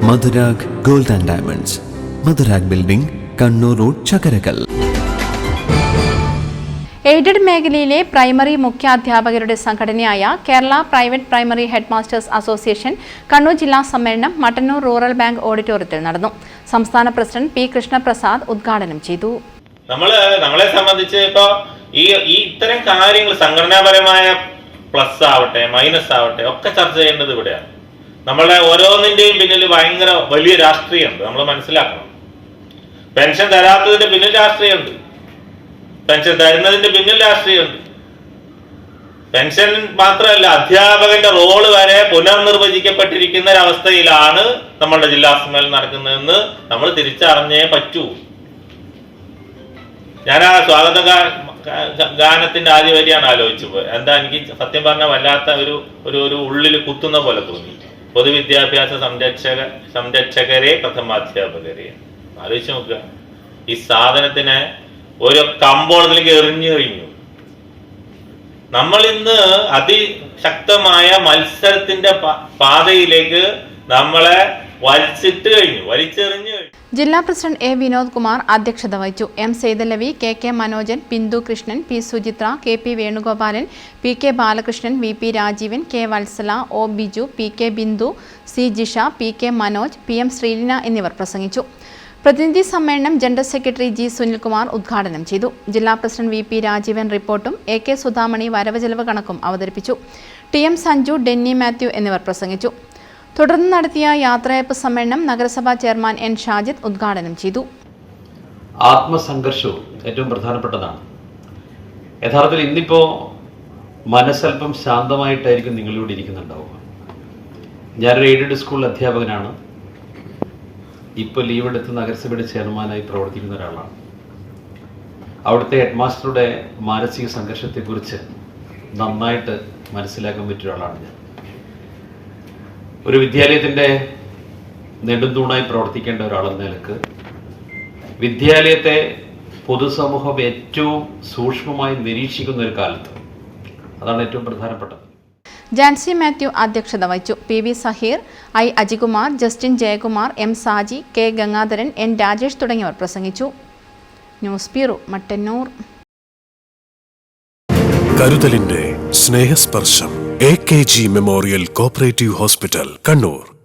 Madhurag gold and diamonds, Madhurag building, Kannur road, Chakkarakal. Aided മേഖലയിലെ primary മുഖ്യാധ്യാപകരുടെ സംഘടനയായ Kerala private primary headmasters association Kannur ജില്ലാ സമ്മേളനം മട്ടന്നൂർ റൂറൽ ബാങ്ക് ഓഡിറ്റോറിയത്തിൽ നടന്നു. സംസ്ഥാന പ്രസിഡന്റ് പി കൃഷ്ണപ്രസാദ് ഉദ്ഘാടനം ചെയ്തു. നമ്മളെ സംബന്ധിച്ച് ഇപ്പോൾ ഈ ഇത്തരം കാര്യങ്ങൾ സംഘടനാപരമായ പ്ലസ് ആവട്ടെ മൈനസ് ആവട്ടെ ഒക്കെ ചർച്ച ചെയ്യേണ്ടത് ഇവിടെയാണ്. നമ്മളെ ഓരോന്നിന്റെയും പിന്നിൽ ഭയങ്കര വലിയ രാഷ്ട്രീയമുണ്ട്. നമ്മൾ മനസ്സിലാക്കണം. പെൻഷൻ തരാത്തതിന്റെ പിന്നിൽ രാഷ്ട്രീയമുണ്ട്, പെൻഷൻ തരുന്നതിന്റെ പിന്നിൽ രാഷ്ട്രീയമുണ്ട്. പെൻഷൻ മാത്രമല്ല, അധ്യാപകന്റെ റോള് വരെ പുനർനിർവചിക്കപ്പെട്ടിരിക്കുന്ന ഒരവസ്ഥയിലാണ് നമ്മളുടെ ജില്ലാ സമ്മേളനം നടക്കുന്നതെന്ന് നമ്മൾ തിരിച്ചറിഞ്ഞേ പറ്റൂ. ഞാൻ ആ സ്വാഗത ഗാനത്തിന്റെ ആദ്യ വരിയാണ് ആലോചിച്ചു പോയത്. എന്താ എനിക്ക് സത്യം പറഞ്ഞാൽ വല്ലാത്ത ഒരു ഉള്ളിൽ കുത്തുന്ന പോലെ തോന്നി. പൊതുവിദ്യാഭ്യാസ സംരക്ഷകരെ പ്രഥമാധ്യാപകരെ ആലോചിച്ച് നോക്കുക. ഈ സാധനത്തിനെ ഒരു കമ്പോളത്തിലേക്ക് എറിഞ്ഞു കഴിഞ്ഞു. നമ്മൾ ഇന്ന് അതിശക്തമായ മത്സരത്തിന്റെ പാതയിലേക്ക് നമ്മളെ വലിച്ചെറിഞ്ഞു കഴിഞ്ഞു. ജില്ലാ പ്രസിഡന്റ് എ വിനോദ് കുമാർ അധ്യക്ഷത വഹിച്ചു. M Saithalavi, K K Manojan, Bindu Krishnan, P Suchithra, K P Venugopalan, P K Balakrishnan, V P Rajeevan, K Vatsala, O Biju, P K Bindu, C Jisha, P K Manoj, P M Sreeleena എന്നിവർ പ്രസംഗിച്ചു. പ്രതിനിധി സമ്മേളനം ജനറൽ സെക്രട്ടറി ജി സുനിൽകുമാർ ഉദ്ഘാടനം ചെയ്തു. ജില്ലാ പ്രസിഡന്റ് വി പി രാജീവൻ റിപ്പോർട്ടും എ കെ സുധാമണി വരവ് ചെലവ് കണക്കും അവതരിപ്പിച്ചു. ടി എം സഞ്ജു, ഡെന്നി മാത്യു എന്നിവർ പ്രസംഗിച്ചു. തുടർന്ന് നടത്തിയ യാത്രയയപ്പ് സമ്മേളനം നഗരസഭാ ചെയർമാൻ എൻ ഷാജിദ് ഉദ്ഘാടനം ചെയ്തു. ആത്മസംഘർഷവും ഏറ്റവും പ്രധാനപ്പെട്ടതാണ്. യഥാർത്ഥത്തിൽ ഇന്നിപ്പോൾ മനസ്സൽപ്പം ശാന്തമായിട്ടായിരിക്കും നിങ്ങളിവിടെ ഇരിക്കുന്നുണ്ടാവുക. ഞാനൊരു എയ്ഡഡ് സ്കൂൾ അധ്യാപകനാണ്. ഇപ്പോൾ ലീവ് എടുത്ത് നഗരസഭയുടെ ചെയർമാനായി പ്രവർത്തിക്കുന്ന ഒരാളാണ്. അവിടുത്തെ ഹെഡ് മാസ്റ്ററുടെ മാനസിക സംഘർഷത്തെക്കുറിച്ച് നന്നായിട്ട് മനസ്സിലാക്കാൻ പറ്റിയ ഒരാളാണ് ഞാൻ. ഒരു വിദ്യാലയത്തിൻ്റെ നെടുന്തൂണായി പ്രവർത്തിക്കേണ്ട ഒരാളെന്ന നിലക്ക് വിദ്യാലയത്തെ പൊതുസമൂഹം ഏറ്റവും സൂക്ഷ്മമായി നിരീക്ഷിക്കുന്ന ഒരു കാലത്ത് അതാണ് ഏറ്റവും പ്രധാനപ്പെട്ടത്. ജാൻസി മാത്യു അധ്യക്ഷത വഹിച്ചു. P V Saheer, I Ajikumar, Justin Jayakumar, M Saji, K Gangadharan, N Rajesh തുടങ്ങിയവർ പ്രസംഗിച്ചു. News bureau, Mattannur. കരുതലിന്റെ സ്നേഹസ്പർശം. AKG memorial cooperative hospital, Kannur.